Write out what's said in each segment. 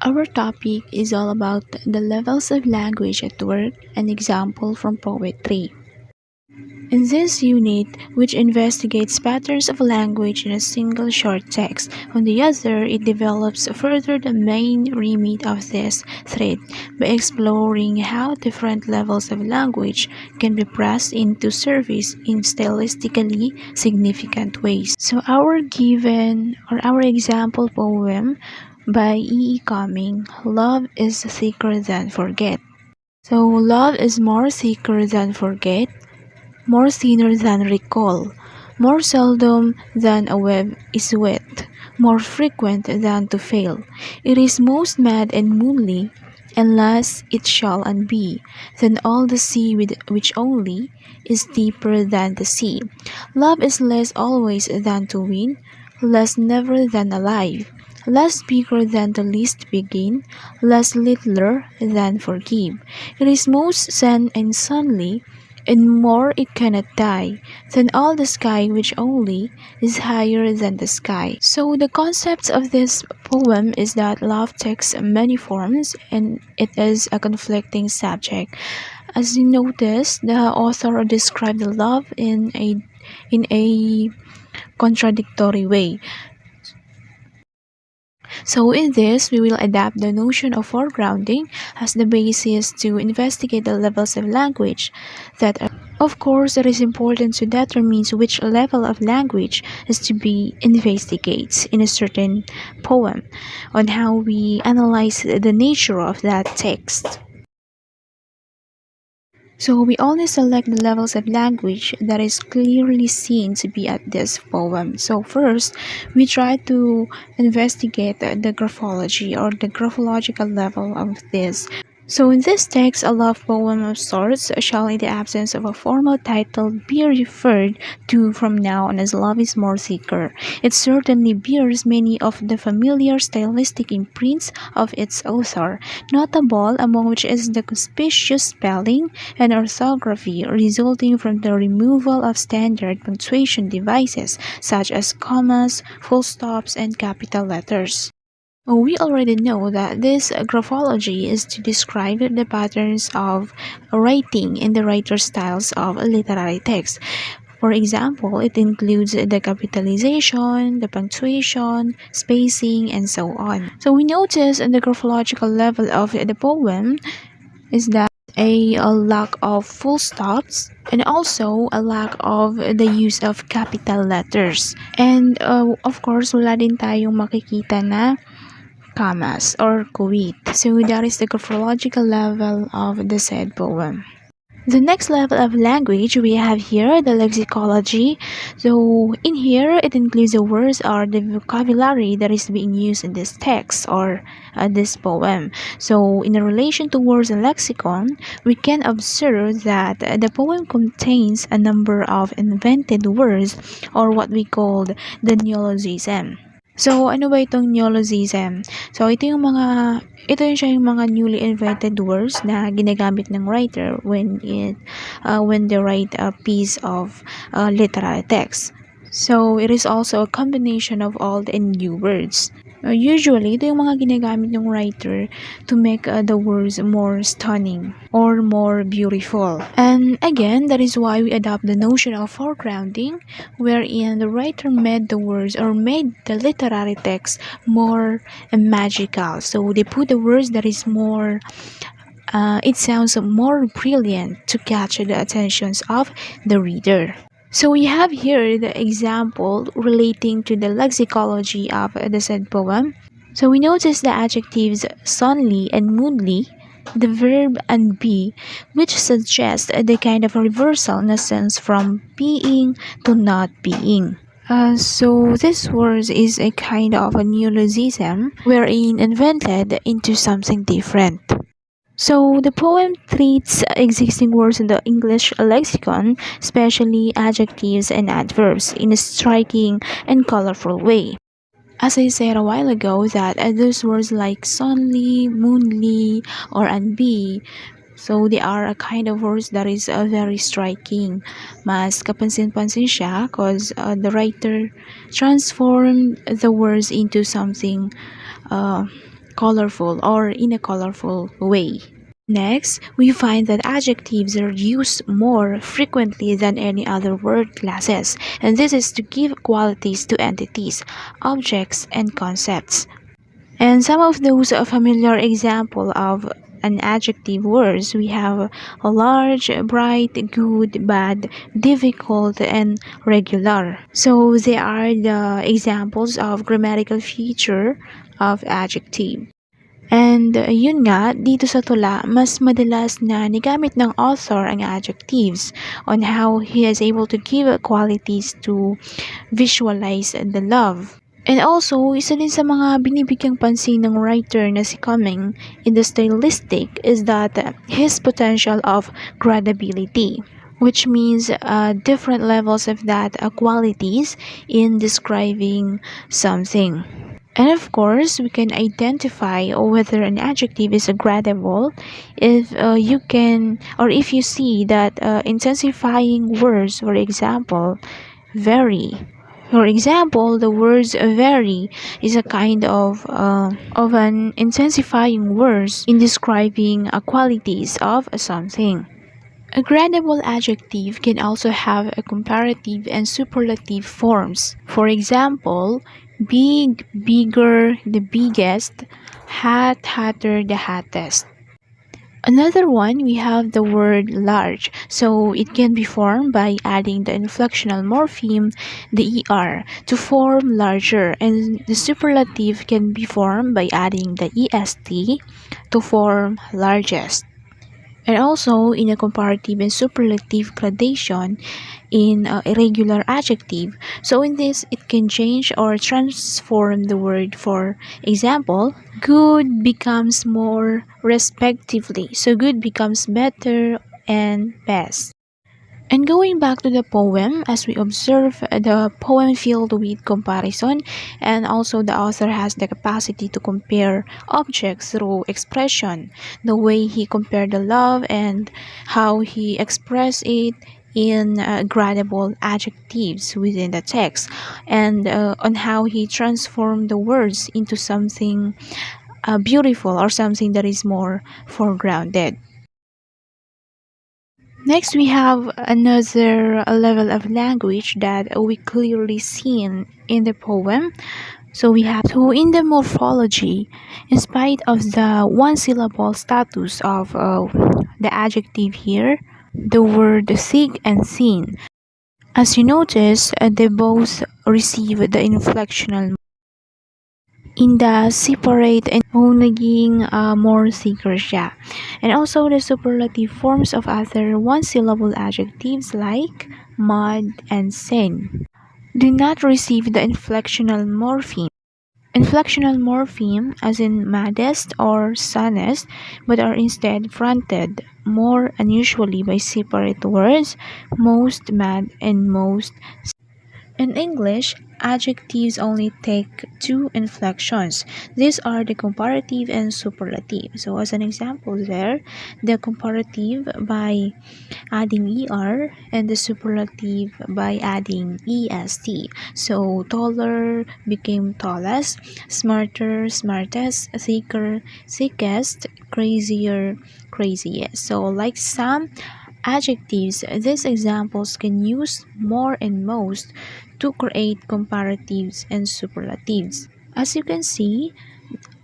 Our topic is all about the levels of language at work, an example from poetry. In this unit, which investigates patterns of language in a single short text, on the other, it develops further the main remit of this thread by exploring how different levels of language can be pressed into service in stylistically significant ways. So our example poem by E. E. Cumming, Love is Thicker Than Forget. So love is more thicker than forget, more thinner than recall, more seldom than a web is wet, more frequent than to fail. It is most mad and moonly, unless it shall unbe, than all the sea with which only is deeper than the sea. Love is less always than to win, less never than alive, less bigger than the least begin, less littler than forgive. It is most sun and sunly, and more it cannot die than all the sky which only is higher than the sky. So the concept of this poem is that love takes many forms and it is a conflicting subject. As you notice, the author described the love in a contradictory way. So in this, we will adapt the notion of foregrounding as the basis to investigate the levels of language that are. Of course, it is important to determine which level of language is to be investigated in a certain poem on how we analyze the nature of that text. So we only select the levels of language that is clearly seen to be at this poem. So first, we try to investigate the graphology or the graphological level of this. So in this text, a love poem of sorts shall in the absence of a formal title be referred to from now on as Love is More Thicker. It certainly bears many of the familiar stylistic imprints of its author, notable among which is the conspicuous spelling and orthography resulting from the removal of standard punctuation devices such as commas, full stops, and capital letters. We already know that this graphology is to describe the patterns of writing and the writer's styles of a literary text. For example, it includes the capitalization, the punctuation, spacing, and so on. So we notice the graphological level of the poem is that a lack of full stops and also a lack of the use of capital letters. And of course, wala din tayong makikita na commas or quit. So that is the graphological level of the said poem. The next level of language we have here, the lexicology. So in here, it includes the words or the vocabulary that is being used in this text or this poem. So in relation to words and lexicon, we can observe that the poem contains a number of invented words or what we call the neologism. So, ano ba itong neologism? So, ito yung mga newly invented words na ginagamit ng writer when they write a piece of literary text. So, it is also a combination of old and new words. Usually, ito yung mga ginagamit ng writer to make the words more stunning or more beautiful. And again, that is why we adopt the notion of foregrounding, wherein the writer made the words or made the literary text more magical. So they put the words that is more it sounds more brilliant to catch the attentions of the reader. So we have here the example relating to the lexicology of the said poem. So we notice the adjectives sunly and moonly, the verb and be, which suggests the kind of reversal in a sense from being to not being. So this word is a kind of a neologism wherein invented into something different. So the poem treats existing words in the English lexicon, especially adjectives and adverbs, in a striking and colorful way. As I said a while ago, that those words like sunly, moonly, or unbe, so they are a kind of words that is very striking. Mas kapansin-pansin siya because the writer transformed the words into something colorful or in a colorful way. Next, we find that adjectives are used more frequently than any other word classes, and this is to give qualities to entities, objects, and concepts. And some of those familiar example of an adjective words we have large, bright, good, bad, difficult, and regular. So they are the examples of grammatical feature of adjective. And yun nga, dito sa tula, mas madalas na nigamit ng author ang adjectives on how he is able to give qualities to visualize the love. And also, isa din sa mga binibigyang pansin ng writer na si Cumming in the stylistic is that his potential of gradability, which means different levels of that qualities in describing something. And of course, we can identify whether an adjective is gradable if you can or if you see that intensifying words, for example, vary. For example, the words vary is a kind of an intensifying words in describing qualities of something. A gradable adjective can also have a comparative and superlative forms. For example, big, bigger, the biggest, hat, hatter, the hattest. Another one, we have the word large. So it can be formed by adding the inflectional morpheme, the ER, to form larger. And the superlative can be formed by adding the EST to form largest. And also, in a comparative and superlative gradation in irregular adjective. So in this, it can change or transform the word. For example, good becomes more respectively. So good becomes better and best. And going back to the poem, as we observe, the poem filled with comparison, and also the author has the capacity to compare objects through expression, the way he compared the love and how he expressed it in gradable adjectives within the text, and on how he transformed the words into something beautiful or something that is more foregrounded. Next, we have another level of language that we clearly seen in the poem. So we have in the morphology, in spite of the one syllable status of the adjective here, the word thick and thin. As you notice, they both receive the inflectional in the separate and naging more thicker siya. And also the superlative forms of other one-syllable adjectives like mud and thin do not receive the inflectional morpheme. Inflectional morpheme as in maddest or sunnest, but are instead fronted more unusually by separate words, most mad and most. In English, adjectives only take two inflections. These are the comparative and superlative. So as an example there, the comparative by adding ER and the superlative by adding EST. So taller became tallest, smarter, smartest, thicker, thickest, crazier, craziest. So like some adjectives, these examples can use more and most to create comparatives and superlatives. As you can see,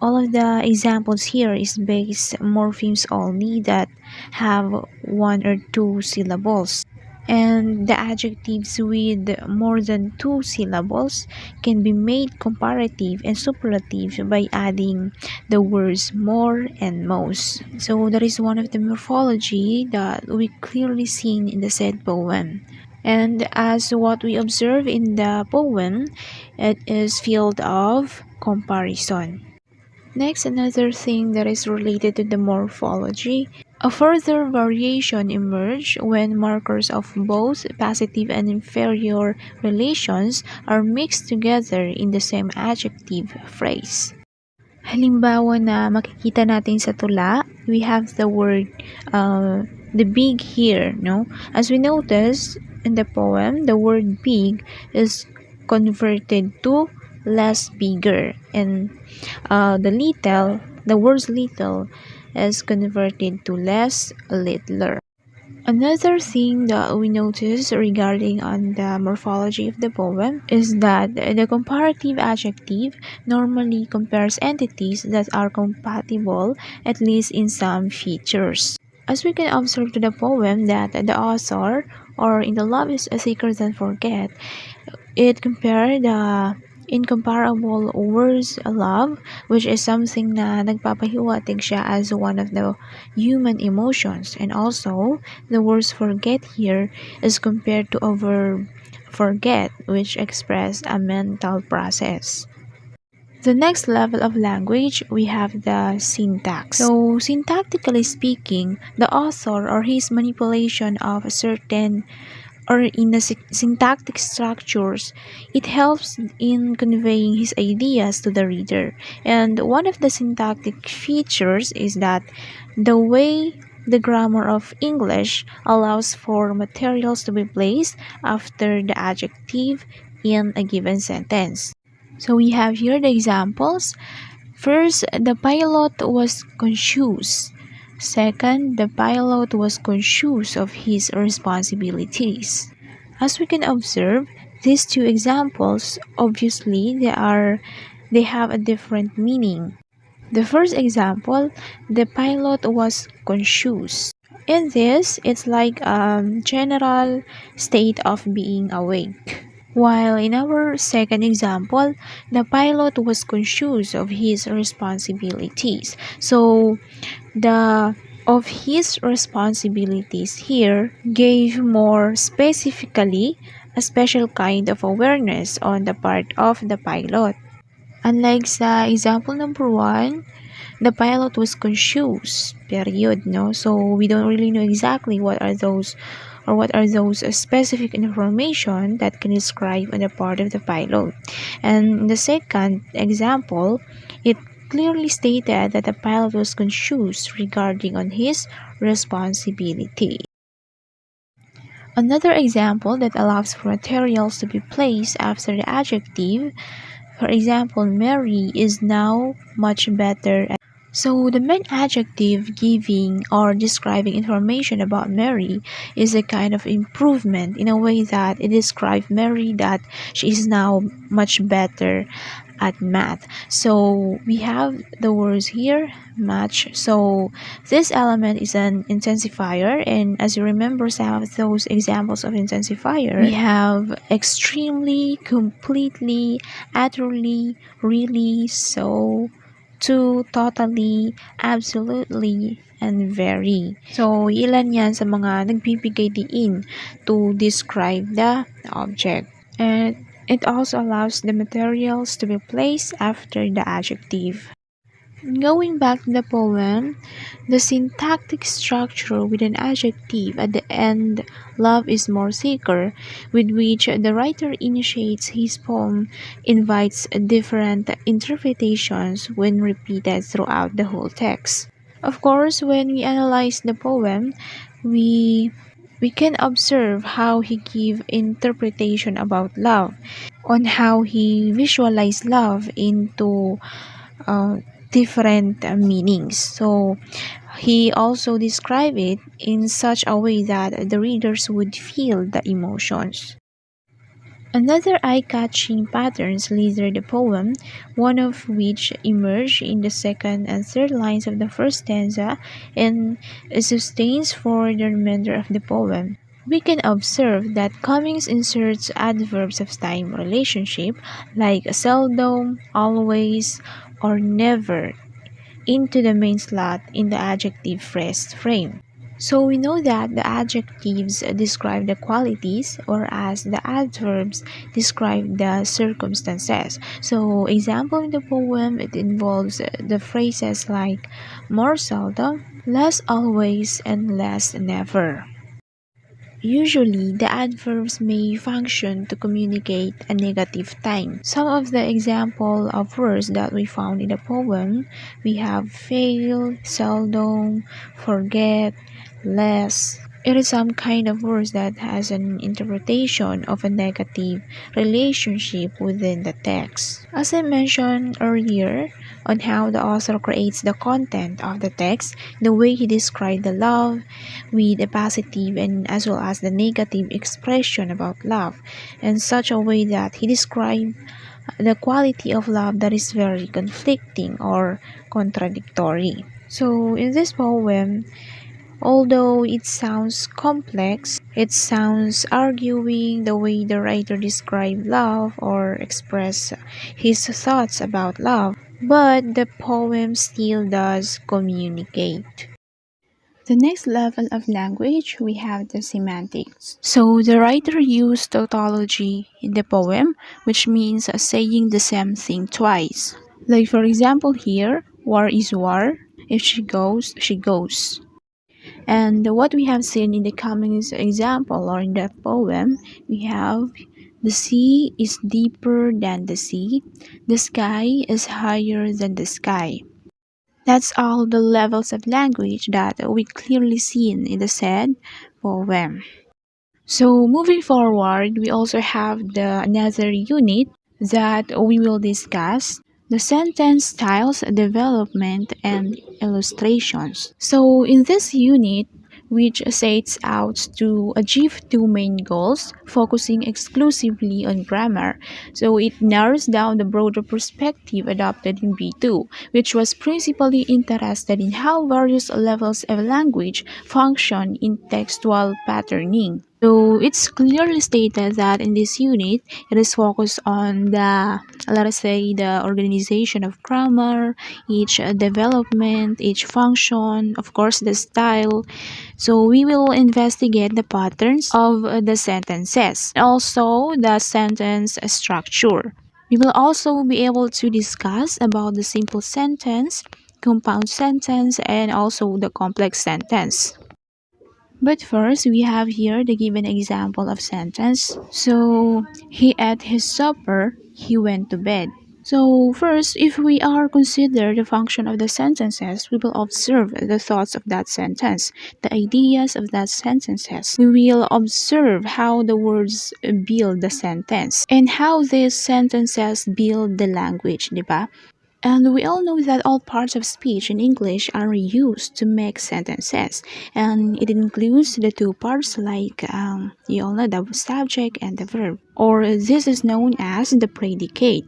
all of the examples here is based morphemes only that have one or two syllables. And the adjectives with more than two syllables can be made comparative and superlative by adding the words more and most. So that is one of the morphology that we clearly seen in the said poem. And as what we observe in the poem, it is filled of comparison. Next, another thing that is related to the morphology, a further variation emerged when markers of both positive and inferior relations are mixed together in the same adjective phrase. Halimbawa na makikita natin sa tula, we have the word the big here, no? As we notice in the poem, the word big is converted to less bigger, and the words little is converted to less littler. Another thing that we notice regarding on the morphology of the poem is that the comparative adjective normally compares entities that are compatible at least in some features. As we can observe to the poem that the author, or in the love is thicker than forget, it compared the incomparable words love, which is something na nagpapahiwatig siya as one of the human emotions. And also, the words forget here is compared to a verb forget, which express a mental process. The next level of language, we have the syntax. So, syntactically speaking, the author or his manipulation of a certain or in the syntactic structures, it helps in conveying his ideas to the reader. And one of the syntactic features is that the way the grammar of English allows for materials to be placed after the adjective in a given sentence. So we have here the examples. First, the pilot was conscious. Second, the pilot was conscious of his responsibilities. As we can observe, these two examples, obviously, they have a different meaning. The first example, the pilot was conscious. In this, it's like a general state of being awake. While in our second example, the pilot was conscious of his responsibilities. So, the of his responsibilities here gave more specifically a special kind of awareness on the part of the pilot. Unlike sa example number 1, the pilot was conscious, period, no? So we don't really know exactly what are those specific information that can describe on the part of the pilot. And in the second example, it clearly stated that the pilot was conscious regarding on his responsibility. Another example that allows for materials to be placed after the adjective, for example, Mary is now much better. So the main adjective giving or describing information about Mary is a kind of improvement in a way that it describes Mary that she is now much better at math. So we have the words here, much. So this element is an intensifier, and as you remember some of those examples of intensifier, we have extremely, completely, utterly, really, so, to, totally, absolutely, and very. So, ilan yan sa mga nagbibigay diin to describe the object. And it also allows the materials to be placed after the adjective. Going back to the poem, the syntactic structure with an adjective at the end, love is more thicker, with which the writer initiates his poem, invites different interpretations when repeated throughout the whole text. Of course, when we analyze the poem, we can observe how he give interpretation about love, on how he visualized love into different meanings. So he also described it in such a way that the readers would feel the emotions. Another eye-catching patterns leader the poem, one of which emerge in the second and third lines of the first stanza and sustains for the remainder of the poem. We can observe that Cummings inserts adverbs of time relationship like seldom, always, or never into the main slot in the adjective phrase frame. So we know that the adjectives describe the qualities, whereas the adverbs describe the circumstances. So example in the poem, it involves the phrases like more seldom, less always, and less never. Usually, the adverbs may function to communicate a negative time. Some of the example of words that we found in the poem, we have fail, seldom, forget, less, It is some kind of verse that has an interpretation of a negative relationship within the text. As I mentioned earlier, on how the author creates the content of the text, the way he described the love with a positive and as well as the negative expression about love, in such a way that he described the quality of love that is very conflicting or contradictory. So in this poem, although it sounds complex, it sounds arguing the way the writer described love or express his thoughts about love, but the poem still does communicate. The next level of language, we have the semantics. So the writer used tautology in the poem, which means saying the same thing twice. Like for example here, war is war. If she goes, she goes. And what we have seen in the coming example or in the poem, we have the sea is deeper than the sea, the sky is higher than the sky. That's all the levels of language that we clearly seen in the said poem. So moving forward, we also have the another unit that we will discuss, the sentence styles, development, and illustrations. So in this unit, which sets out to achieve two main goals, focusing exclusively on grammar. So it narrows down the broader perspective adopted in B2, which was principally interested in how various levels of language function in textual patterning. So it's clearly stated that in this unit, it is focused on the, let us say, the organization of grammar, each development, each function, of course, the style. So we will investigate the patterns of the sentences, also the sentence structure. We will also be able to discuss about the simple sentence, compound sentence, and also the complex sentence. But first, we have here the given example of sentence. So, he ate his supper, he went to bed. So, first, if we are consider the function of the sentences, we will observe the thoughts of that sentence, the ideas of that sentences. We will observe how the words build the sentence and how these sentences build the language, diba? And we all know that all parts of speech in English are used to make sentences, and it includes the two parts like you all know the subject and the verb, or this is known as the predicate.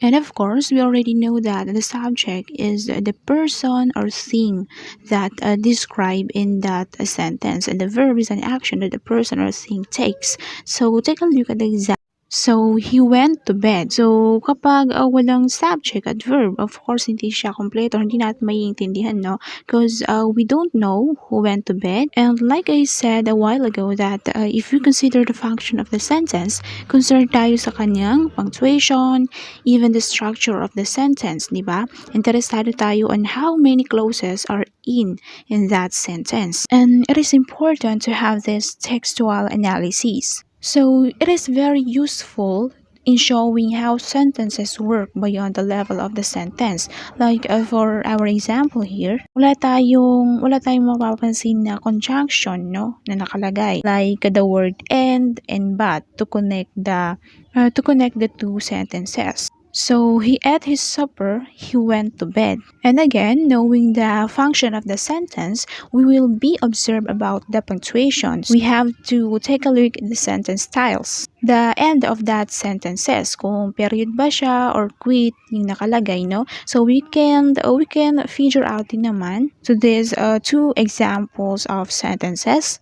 And of course, we already know that the subject is the person or thing that described in that sentence, and the verb is an action that the person or thing takes. So take a look at the example. So, he went to bed. So, kapag walang subject at verb, of course, hindi siya kompleto, hindi natin maiintindihan, no? Because we don't know who went to bed. And like I said a while ago that if you consider the function of the sentence, concerned tayo sa kanyang punctuation, even the structure of the sentence, di ba? Interesado tayo on how many clauses are in that sentence. And it is important to have this textual analysis. So it is very useful in showing how sentences work beyond the level of the sentence. Like for our example here, wala tayong mapapansin na conjunction, no, na nakalagay. Like the word and but to connect the two sentences. So he ate his supper, he went to bed. And again, knowing the function of the sentence, we will be observed about the punctuations. We have to take a look at the sentence styles. The end of that sentences, kung period ba siya or quit yung nakalagay, no? So we can figure out din naman to these two examples of sentences.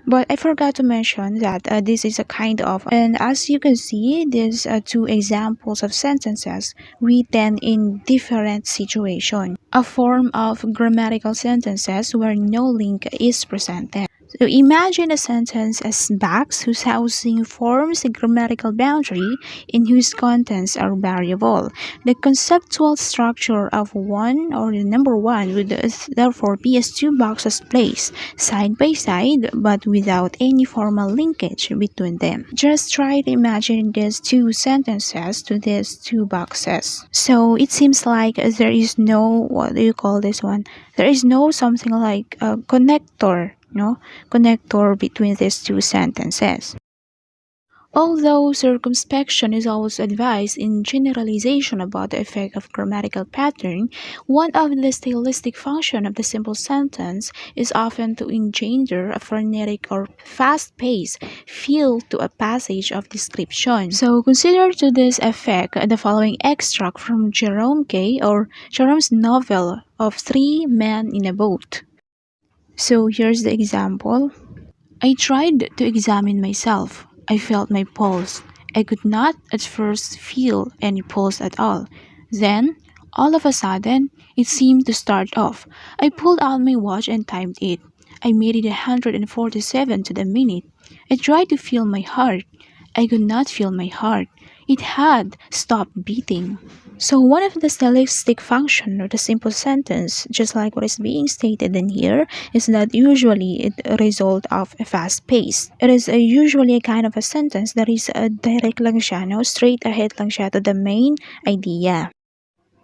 But I forgot to mention that this is a kind of, and as you can see, these two examples of sentences written in different situations. A form of grammatical sentences where no link is presented. So imagine a sentence as box whose housing forms a grammatical boundary in whose contents are variable. The conceptual structure of one or the number one would therefore be as two boxes placed side by side but without any formal linkage between them. Just try to imagine these two sentences to these two boxes. So it seems like there is no, what do you call this one? There is no something like a connector, no? Connector between these two sentences. Although circumspection is always advised in generalization about the effect of grammatical pattern, one of the stylistic functions of the simple sentence is often to engender a frenetic or fast-paced feel to a passage of description. So consider to this effect the following extract from Jerome's novel of Three Men in a Boat. So here's the example. I tried to examine myself. I felt my pulse. I could not at first feel any pulse at all. Then, all of a sudden, it seemed to start off. I pulled out my watch and timed it. I made it 147 to the minute. I tried to feel my heart. I could not feel my heart. It had stopped beating. So one of the stylistic function of the simple sentence, just like what is being stated in here, is that usually it a result of a fast pace. It is usually a kind of a sentence that is direct lang siya, no? Straight ahead lang siya to the main idea.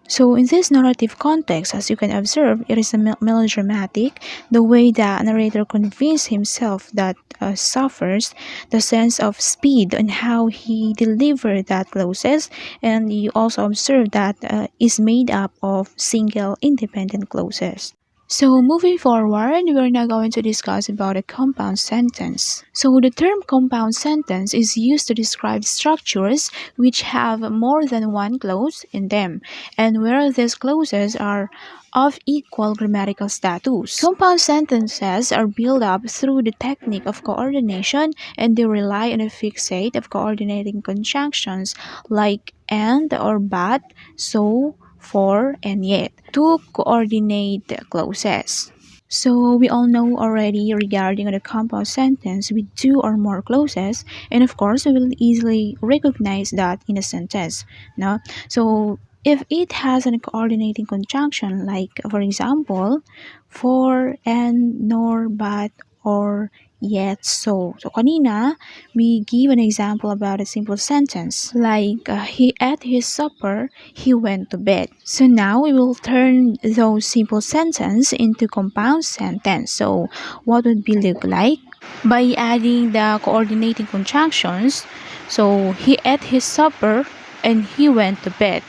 So in this narrative context, as you can observe, it is a melodramatic, the way the narrator convinces himself that suffers, the sense of speed and how he delivered that clauses, and you also observe that is made up of single independent clauses. So moving forward, we're now going to discuss about a compound sentence. So the term compound sentence is used to describe structures which have more than one clause in them, and where these clauses are of equal grammatical status. Compound sentences are built up through the technique of coordination, and they rely on a fixed set of coordinating conjunctions like and or but, so, for, and yet to coordinate the clauses. So we all know already regarding the compound sentence with two or more clauses, and of course we will easily recognize that in a sentence. No? So if it has a coordinating conjunction, like for example, for, and, nor, but, or, yet, so. So kanina, we give an example about a simple sentence like he ate his supper, he went to bed. So now we will turn those simple sentence into compound sentence. So what would be look like? By adding the coordinating conjunctions, so he ate his supper and he went to bed.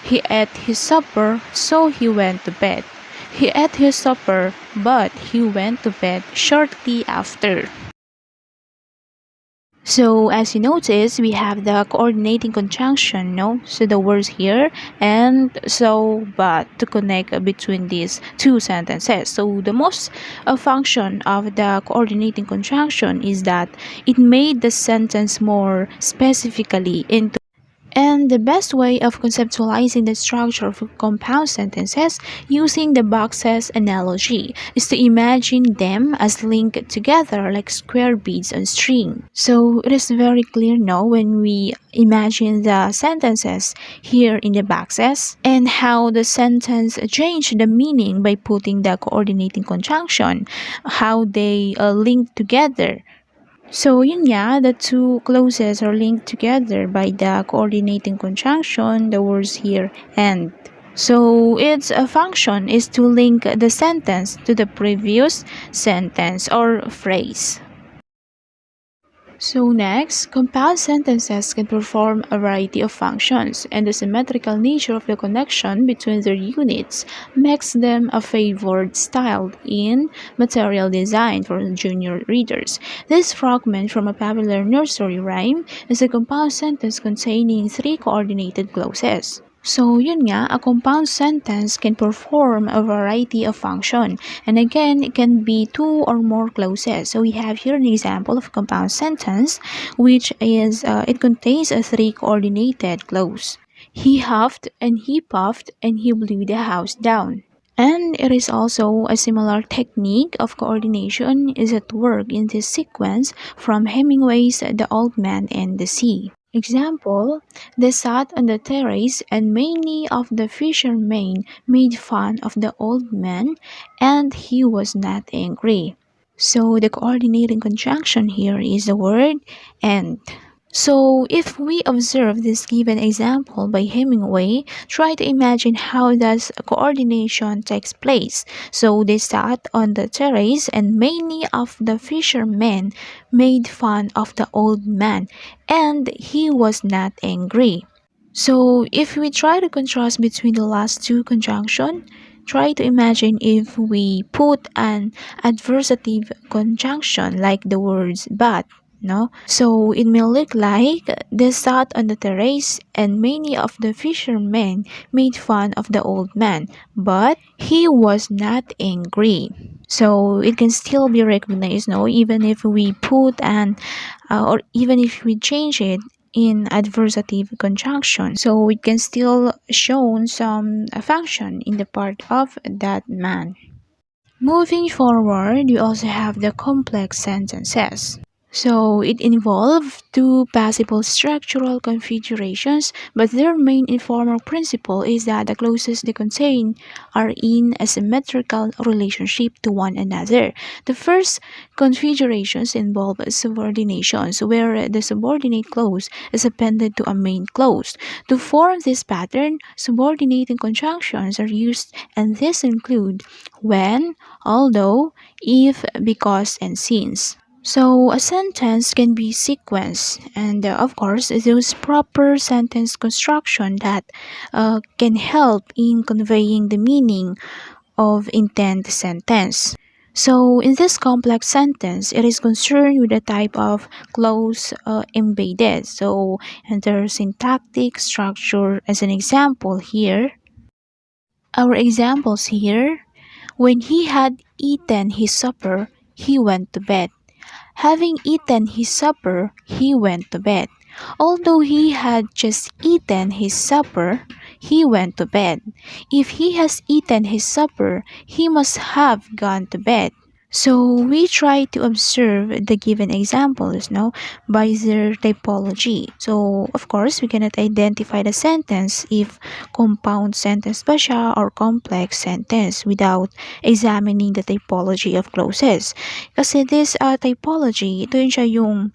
He ate his supper, so he went to bed. He ate his supper, but he went to bed shortly after. So as you notice, we have the coordinating conjunction, no? So the words here and so but to connect between these two sentences. So the most function of the coordinating conjunction is that it made the sentence more specifically into. And the best way of conceptualizing the structure of compound sentences using the boxes analogy is to imagine them as linked together like square beads on string. So it is very clear now when we imagine the sentences here in the boxes and how the sentence change the meaning by putting the coordinating conjunction, how they link together. So yun nga, the two clauses are linked together by the coordinating conjunction, the words here and. So its a function is to link the sentence to the previous sentence or phrase. So next, compound sentences can perform a variety of functions, and the symmetrical nature of the connection between their units makes them a favored style in material design for junior readers. This fragment from a popular nursery rhyme is a compound sentence containing three coordinated clauses. So yun nga, a compound sentence can perform a variety of function, and again, it can be two or more clauses. So we have here an example of compound sentence, which is, it contains a three coordinated clause. He huffed and he puffed and he blew the house down. And it is also a similar technique of coordination is at work in this sequence from Hemingway's The Old Man and the Sea. Example, they sat on the terrace and many of the fishermen made fun of the old man and he was not angry. So the coordinating conjunction here is the word and. So, if we observe this given example by Hemingway, try to imagine how does coordination takes place. So, they sat on the terrace and many of the fishermen made fun of the old man and he was not angry. So, if we try to contrast between the last two conjunction, try to imagine if we put an adversative conjunction like the words but, no? So, it may look like they sat on the terrace and many of the fishermen made fun of the old man, but he was not angry. So, it can still be recognized, no? Even if we put an, or even if we change it in adversative conjunction. So it can still show some function in the part of that man. Moving forward, we also have the complex sentences. So it involves two possible structural configurations, but their main informal principle is that the clauses they contain are in a symmetrical relationship to one another. The first configurations involve subordinations, where the subordinate clause is appended to a main clause. To form this pattern, subordinating conjunctions are used, and these include when, although, if, because, and since. So a sentence can be sequenced, and of course, those proper sentence construction that can help in conveying the meaning of intent sentence. So in this complex sentence, it is concerned with the type of clause embedded. So enter syntactic structure as an example here. Our examples here: when he had eaten his supper, he went to bed. Having eaten his supper, he went to bed. Although he had just eaten his supper, he went to bed. If he has eaten his supper, he must have gone to bed. So we try to observe the given examples, no, by their typology. So of course, we cannot identify the sentence if compound sentence ba siya or complex sentence without examining the typology of clauses. Kasi this typology, ito yun siya yung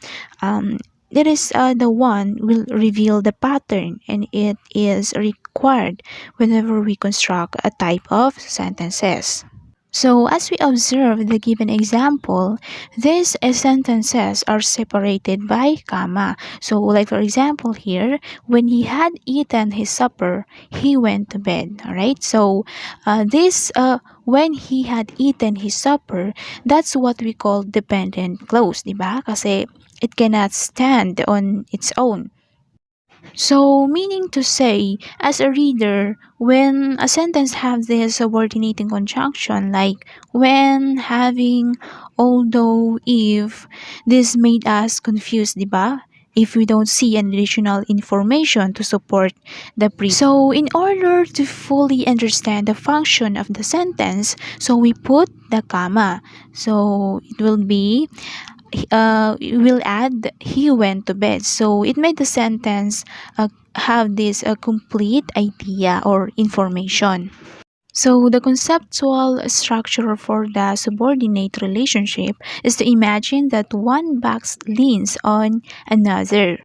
it is the one will reveal the pattern and it is required whenever we construct a type of sentences. So, as we observe the given example, these sentences are separated by comma. So, like for example here, when he had eaten his supper, he went to bed. Alright? So, this when he had eaten his supper, that's what we call dependent clause, diba? Kasi it cannot stand on its own. So, meaning to say, as a reader, when a sentence has this subordinating conjunction like when, having, although, if, this made us confused, diba? If we don't see an additional information to support the previous. So, in order to fully understand the function of the sentence, so we put the comma. So, it will be will add he went to bed, so it made the sentence have this complete idea or information. So the conceptual structure for the subordinate relationship is to imagine that one box leans on another.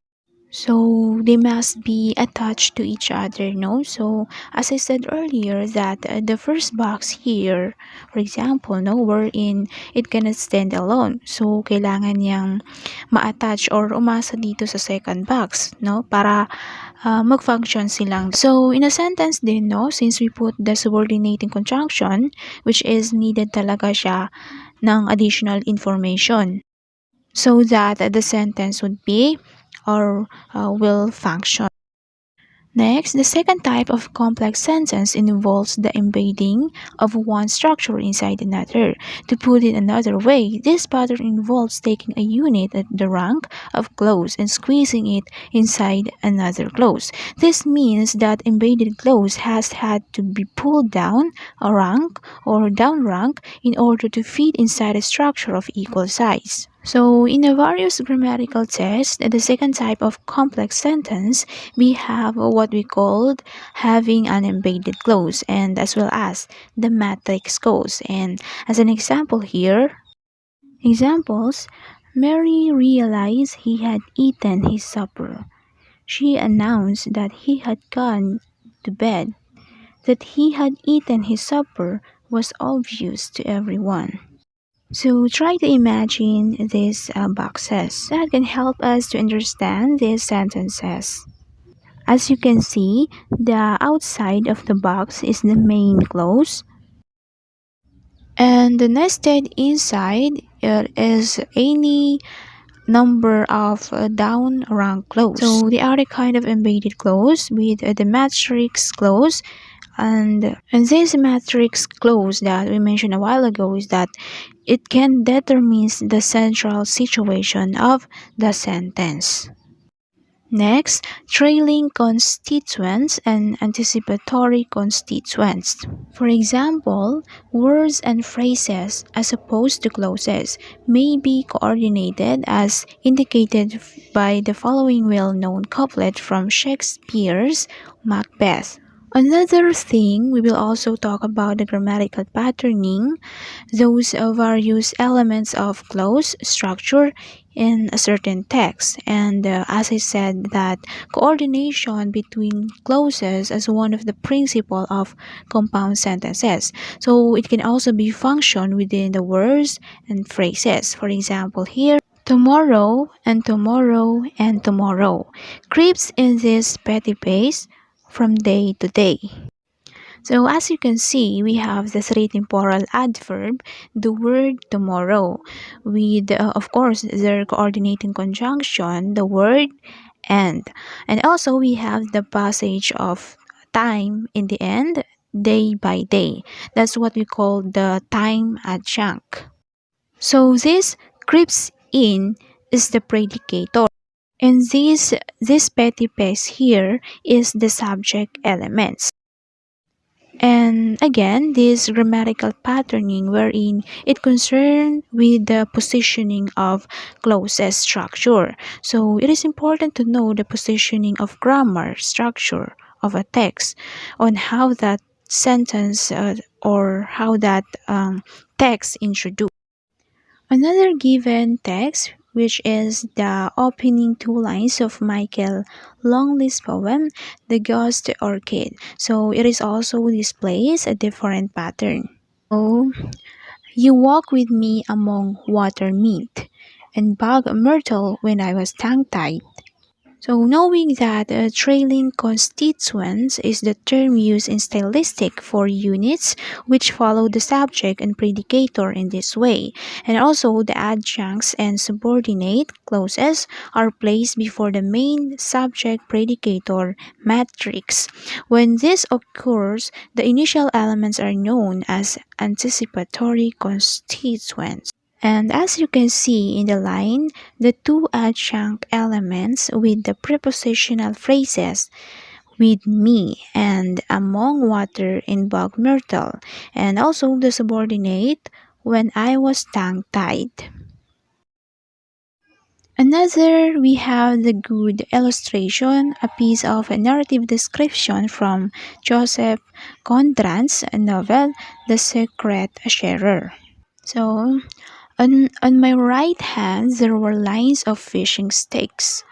So they must be attached to each other, no? So as I said earlier that the first box here, for example, no, wherein it cannot stand alone. So kailangan niyang ma-attach or umasa dito sa second box, no? Para mag-function silang. So in a sentence din, no, since we put the subordinating conjunction, which is needed talaga siya ng additional information so that the sentence would be or will function. Next, the second type of complex sentence involves the embedding of one structure inside another. To put it another way, this pattern involves taking a unit at the rank of clause and squeezing it inside another clause. This means that embedded clause has had to be pulled down a rank or down rank in order to fit inside a structure of equal size. So, in a various grammatical tests, the second type of complex sentence, we have what we called having an embedded clause and as well as the matrix clause. And as an example here, examples, Mary realized he had eaten his supper. She announced that he had gone to bed. That he had eaten his supper was obvious to everyone. So try to imagine these boxes that can help us to understand these sentences. As you can see, the outside of the box is the main clause, and the nested inside is any number of down rank clause. So the other kind of embedded clause with the matrix clause, and this matrix clause that we mentioned a while ago is that it can determine the central situation of the sentence. Next, trailing constituents and anticipatory constituents. For example, words and phrases as opposed to clauses may be coordinated as indicated by the following well-known couplet from Shakespeare's Macbeth. Another thing, we will also talk about the grammatical patterning, those various elements of clause structure in a certain text. And as I said, that coordination between clauses as one of the principle of compound sentences. So it can also be function within the words and phrases. For example, here, tomorrow and tomorrow and tomorrow creeps in this petty pace from day to day. So as you can see, we have the three temporal adverb, the word tomorrow, with of course their coordinating conjunction, the word and. And also we have the passage of time in the end, day by day. That's what we call the time adjunct. So this creeps in is the predicator. And this petty pace here is the subject elements. And again, this grammatical patterning wherein it concerned with the positioning of clauses structure. So it is important to know the positioning of grammar structure of a text on how that sentence or how that text introduced. Another given text, which is the opening two lines of Michael Longley's poem, The Ghost Orchid. So it is also displays a different pattern. So you walk with me among water meat and bog myrtle when I was tongue-tied. So knowing that trailing constituents is the term used in stylistic for units which follow the subject and predicator in this way, and also the adjuncts and subordinate clauses are placed before the main subject predicator matrix. When this occurs, the initial elements are known as anticipatory constituents. And as you can see in the line, the two adjunct elements with the prepositional phrases with me and among water in bog myrtle, and also the subordinate when I was tongue-tied. Another, we have the good illustration, a piece of a narrative description from Joseph Conrad's novel, The Secret Sharer. So, on my right hand, there were lines of fishing stakes,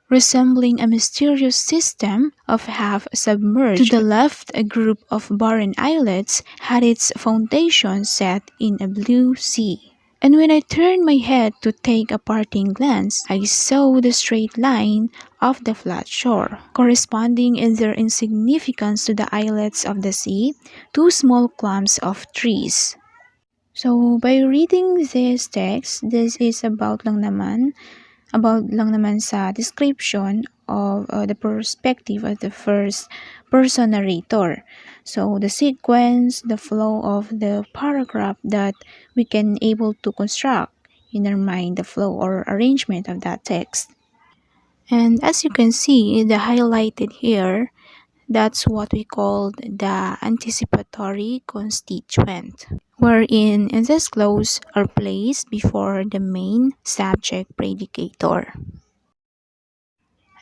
resembling a mysterious system of half-submerged. To the left, a group of barren islets had its foundation set in a blue sea. And when I turned my head to take a parting glance, I saw the straight line of the flat shore, corresponding in their insignificance to the islets of the sea, two small clumps of trees. So, by reading this text, this is about lang naman sa description of the perspective of the first person narrator. So the sequence, the flow of the paragraph that we can able to construct in our mind, the flow or arrangement of that text. And as you can see, the highlighted here, that's what we call the anticipatory constituent, wherein this clause are placed before the main subject predicator.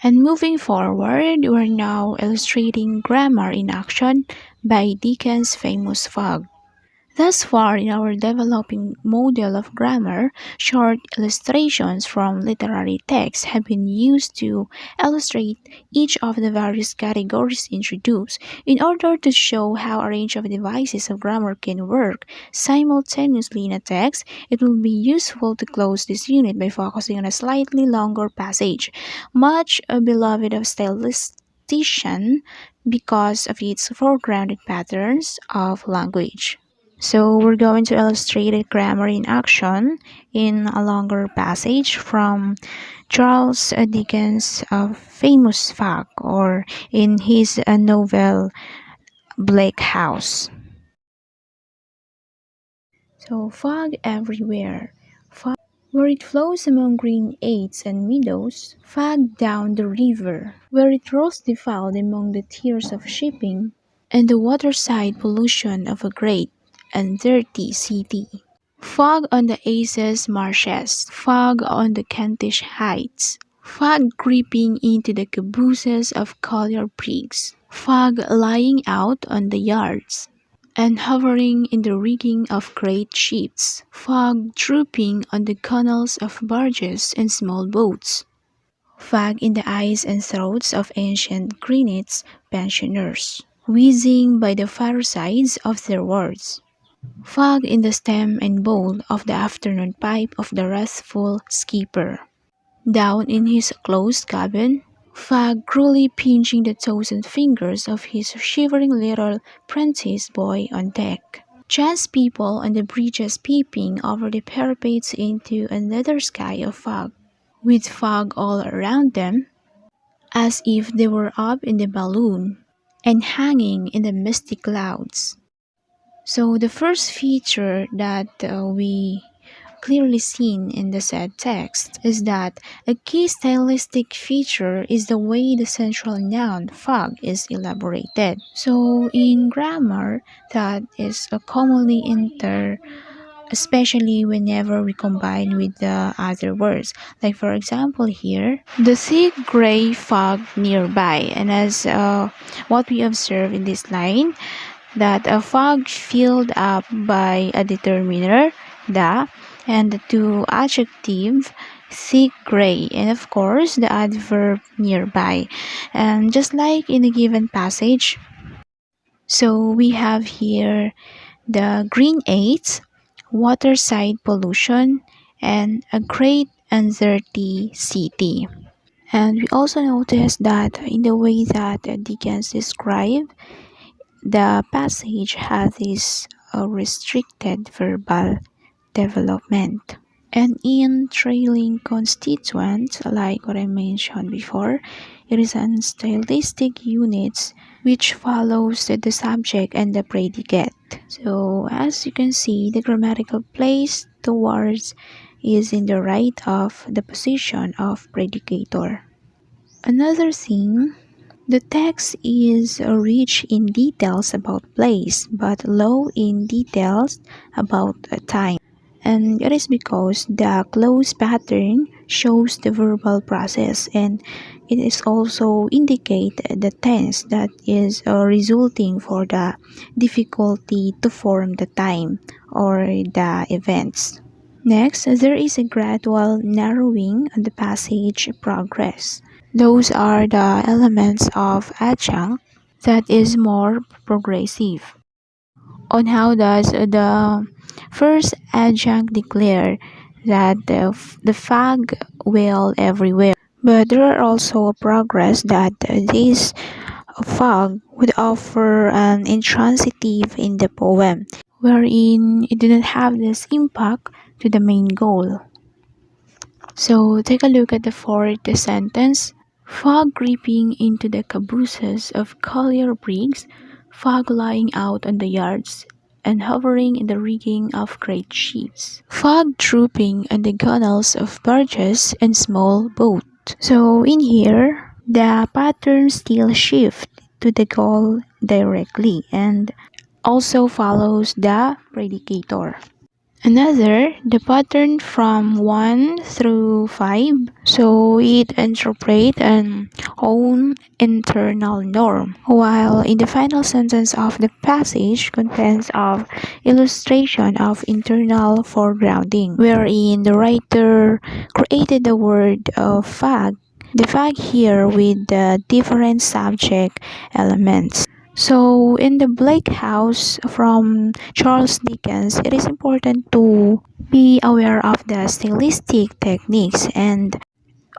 And moving forward, we're now illustrating grammar in action by Dickens' famous fog. Thus far in our developing model of grammar, short illustrations from literary texts have been used to illustrate each of the various categories introduced in order to show how a range of devices of grammar can work simultaneously in a text. It will be useful to close this unit by focusing on a slightly longer passage, much beloved of stylistician because of its foregrounded patterns of language. So we're going to illustrate a grammar in action in a longer passage from Charles Dickens' famous fact, or in his novel Bleak House. So fog everywhere, fog where it flows among green heights and meadows, fog down the river, where it rolls defiled among the tiers of shipping, and the waterside pollution of a great and dirty city. Fog on the Aces marshes, fog on the Kentish heights, fog creeping into the cabooses of collier brigs, fog lying out on the yards, and hovering in the rigging of great ships, fog drooping on the gunwales of barges and small boats, fog in the eyes and throats of ancient Greenwich pensioners, wheezing by the firesides of their wards. Fog in the stem and bowl of the afternoon pipe of the wrathful skipper. Down in his closed cabin, fog cruelly pinching the toes and fingers of his shivering little prentice boy on deck. Chance people on the bridges peeping over the parapets into another sky of fog, with fog all around them, as if they were up in the balloon and hanging in the misty clouds. So the first feature that we clearly seen in the said text is that a key stylistic feature is the way the central noun fog is elaborated. So in grammar, that is commonly especially whenever we combine with the other words. Like for example here, the thick gray fog nearby. And as what we observe in this line, that a fog filled up by a determiner, the, and the two adjective, thick gray, and of course the adverb nearby. And just like in a given passage, so we have here the green eights, waterside pollution, and a great and dirty city. And we also notice that in the way that Dickens described the passage has this restricted verbal development. And in trailing constituents, like what I mentioned before, it is an stylistic units which follows the subject and the predicate. So as you can see, the grammatical place towards is in the right of the position of predicator. Another thing, the text is rich in details about place, but low in details about time. And it is because the close pattern shows the verbal process, and it is also indicate the tense that is resulting for the difficulty to form the time or the events. Next, there is a gradual narrowing on the passage progress. Those are the elements of adjunct that is more progressive. On how does the first adjunct declare that the fog will everywhere. But there are also a progress that this fog would offer an intransitive in the poem, wherein it didn't have this impact to the main goal. So take a look at the fourth sentence. Fog creeping into the cabooses of collier brigs, fog lying out on the yards, and hovering in the rigging of great ships. Fog drooping on the gunwales of barges and small boats. So in here, the pattern still shifts to the goal directly and also follows the predicator. Another, the pattern from 1 through 5, so it interprets an own internal norm, while in the final sentence of the passage contains of illustration of internal foregrounding, wherein the writer created the word of fag, the fag here with the different subject elements. So, in the Blake House from Charles Dickens, it is important to be aware of the stylistic techniques and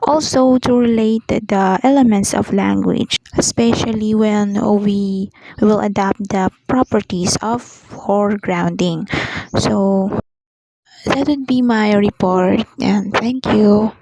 also to relate the elements of language, especially when we will adapt the properties of foregrounding. So, that would be my report, and thank you.